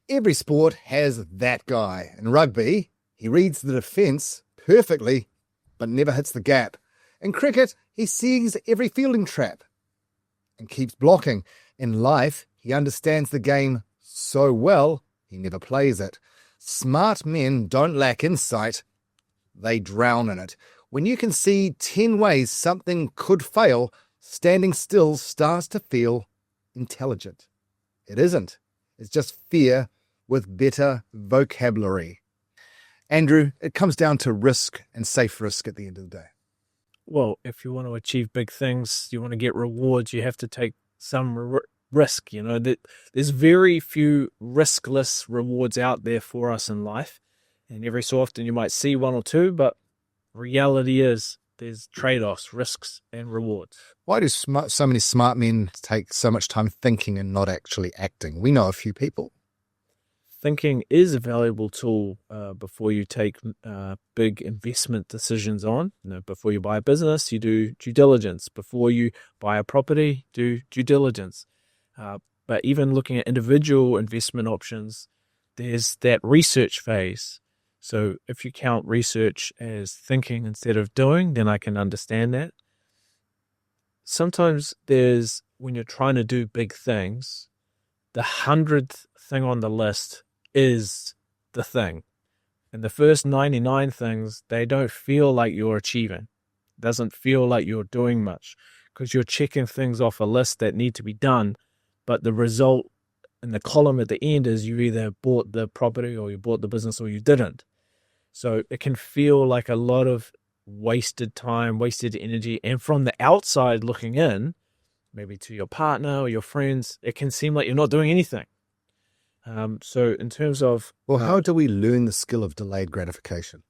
Every sport has that guy. In rugby, he reads the defence perfectly, but never hits the gap. In cricket, he sees every fielding trap and keeps blocking. In life, he understands the game so well, he never plays it. Smart men don't lack insight, they drown in it. When you can see 10 ways something could fail, standing still starts to feel intelligent. It isn't. It's just fear with better vocabulary. Andrew, it comes down to risk and safe risk at the end of the day. Well, if you want to achieve big things, you want to get rewards, you have to take some risk. You know, there's very few riskless rewards out there for us in life. And every so often you might see one or two, but reality is there's trade-offs, risks and rewards. Why do so many smart men take so much time thinking and not actually acting? We know a few people. Thinking is a valuable tool before you take big investment decisions on. You know, before you buy a business, you do due diligence. Before you buy a property, do due diligence. But even looking at individual investment options, there's that research phase. So if you count research as thinking instead of doing, then I can understand that. Sometimes when you're trying to do big things, the 100th thing on the list is the thing. And the first 99 things, they don't feel like you're achieving. It doesn't feel like you're doing much because you're checking things off a list that need to be done. But the result in the column at the end is you either bought the property or you bought the business or you didn't. So it can feel like a lot of wasted time, wasted energy. And from the outside looking in, maybe to your partner or your friends, it can seem like you're not doing anything. So in terms of... Well, how do we learn the skill of delayed gratification?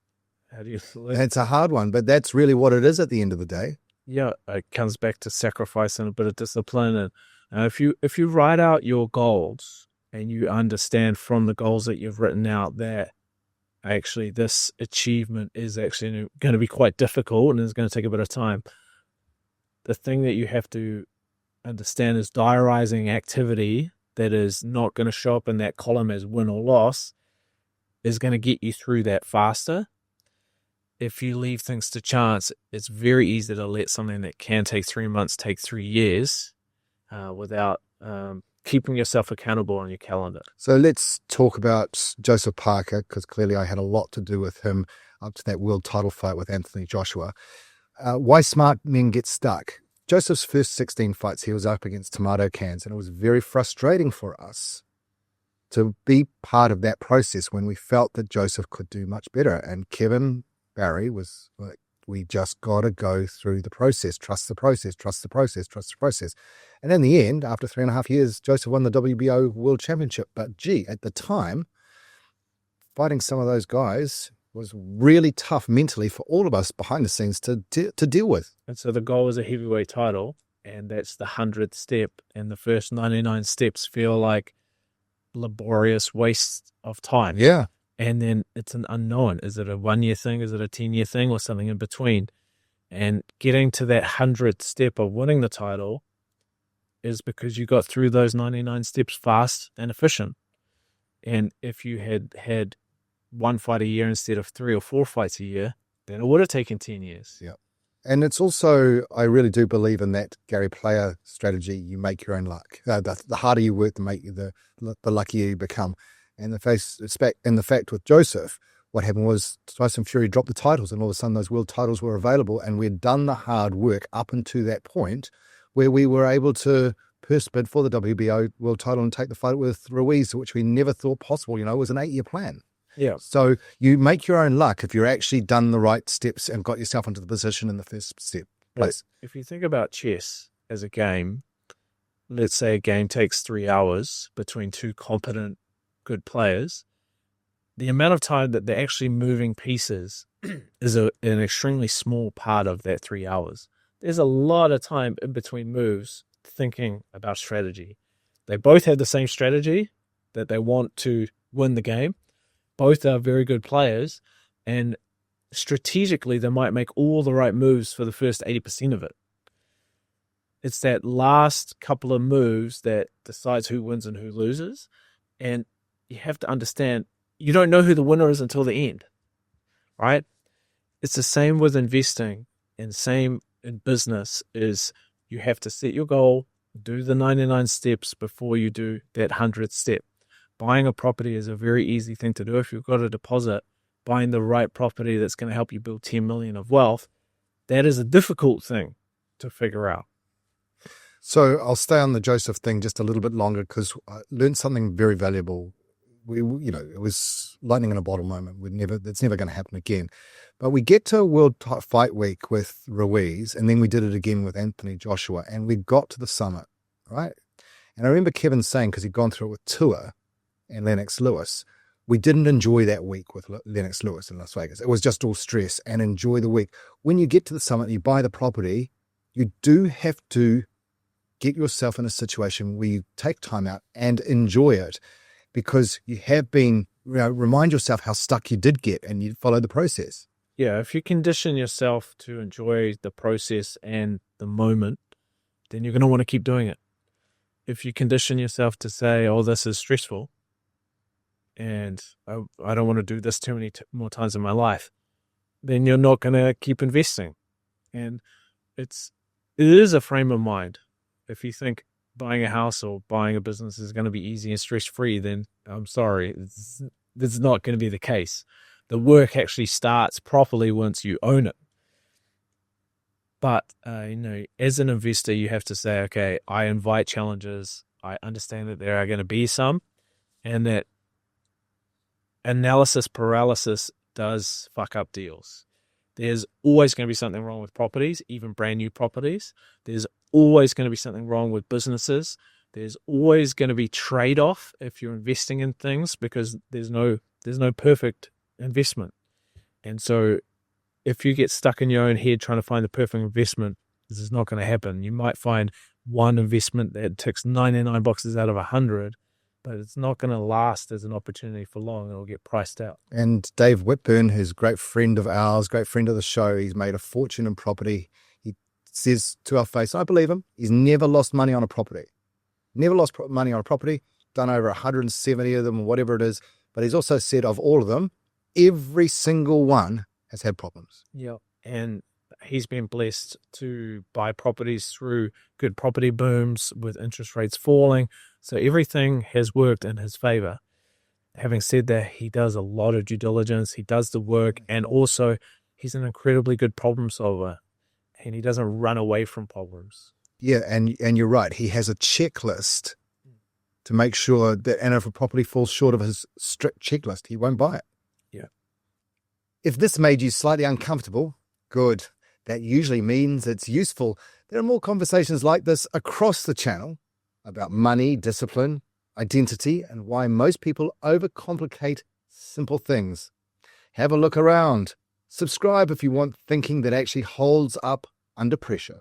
How do you learn? It's a hard one, but that's really what it is at the end of the day. Yeah, it comes back to sacrifice and a bit of discipline. And if you write out your goals and you understand from the goals that you've written out that actually this achievement is actually going to be quite difficult and it's going to take a bit of time, the thing that you have to understand is diarizing activity that is not going to show up in that column as win or loss is going to get you through that faster. If you leave things to chance, it's very easy to let something that can take 3 months take 3 years without keeping yourself accountable on your calendar. So let's talk about Joseph Parker, because clearly I had a lot to do with him up to that world title fight with Anthony Joshua. Why smart men get stuck. Joseph's first 16 fights, he was up against tomato cans, and it was very frustrating for us to be part of that process when we felt that Joseph could do much better. And Kevin Barry was like, we just got to go through the process, trust the process, trust the process, trust the process. And in the end, after 3.5 years, Joseph won the WBO World Championship. But gee, at the time, fighting some of those guys was really tough mentally for all of us behind the scenes to deal with. And so the goal is a heavyweight title, and that's the 100th step. And the first 99 steps feel like laborious waste of time. Yeah. And then it's an unknown. Is it a 1-year thing? Is it a 10-year thing or something in between? And getting to that 100th step of winning the title is because you got through those 99 steps fast and efficient. And if you had one fight a year instead of 3 or 4 fights a year, then it would have taken 10 years. Yeah. And it's also, I really do believe in that Gary Player strategy. You make your own luck. The harder you work, the luckier you become. And the fact with Joseph, what happened was Tyson Fury dropped the titles, and all of a sudden those world titles were available, and we'd done the hard work up until that point where we were able to purse bid for the WBO world title and take the fight with Ruiz, which we never thought possible. You know, it was an 8-year plan. Yeah. So you make your own luck if you're actually done the right steps and got yourself into the position in the first step place. If you think about chess as a game, let's say a game takes 3 hours between two competent, good players, the amount of time that they're actually moving pieces is an extremely small part of that 3 hours. There's a lot of time in between moves thinking about strategy. They both have the same strategy, that they want to win the game. Both are very good players, and strategically they might make all the right moves for the first 80% of it. It's that last couple of moves that decides who wins and who loses. And you have to understand you don't know who the winner is until the end, right? It's the same with investing and same in business is you have to set your goal, do the 99 steps before you do that 100th step. Buying a property is a very easy thing to do. If you've got a deposit, buying the right property that's going to help you build 10 million of wealth, that is a difficult thing to figure out. So I'll stay on the Joseph thing just a little bit longer because I learned something very valuable. It was lightning in a bottle moment. That's never going to happen again. But we get to World Fight Week with Ruiz, and then we did it again with Anthony Joshua, and we got to the summit, right? And I remember Kevin saying, because he'd gone through it with Tua and Lennox Lewis, we didn't enjoy that week with Lennox Lewis in Las Vegas. It was just all stress and enjoy the week. When you get to the summit and you buy the property, you do have to get yourself in a situation where you take time out and enjoy it, because you have been, remind yourself how stuck you did get and you follow the process. Yeah, if you condition yourself to enjoy the process and the moment, then you're going to want to keep doing it. If you condition yourself to say, oh, this is stressful and I don't want to do this too many more times in my life, then you're not going to keep investing. And it is a frame of mind. If you think buying a house or buying a business is going to be easy and stress-free, then I'm sorry, it's not going to be the case. The work actually starts properly once you own it. But, as an investor, you have to say, okay, I invite challenges. I understand that there are going to be some, and that analysis paralysis does fuck up deals. There's always going to be something wrong with properties, even brand new properties. There's always going to be something wrong with businesses. There's always going to be trade-off if you're investing in things, because there's no perfect investment. And so if you get stuck in your own head trying to find the perfect investment, this is not going to happen. You might find one investment that ticks 99 boxes out of 100, but it's not going to last as an opportunity for long. It'll get priced out. And Dave Whitburn, who's a great friend of ours, great friend of the show, he's made a fortune in property. He says to our face, I believe him, he's never lost money on a property. Never lost money on a property, done over 170 of them, whatever it is. But he's also said of all of them, every single one has had problems. Yeah. And he's been blessed to buy properties through good property booms with interest rates falling. So everything has worked in his favor. Having said that, he does a lot of due diligence. He does the work. And also, he's an incredibly good problem solver. And he doesn't run away from problems. Yeah, and you're right. He has a checklist to make sure that, and if a property falls short of his strict checklist, he won't buy it. Yeah. If this made you slightly uncomfortable, good. That usually means it's useful. There are more conversations like this across the channel about money, discipline, identity, and why most people overcomplicate simple things. Have a look around. Subscribe if you want thinking that actually holds up under pressure.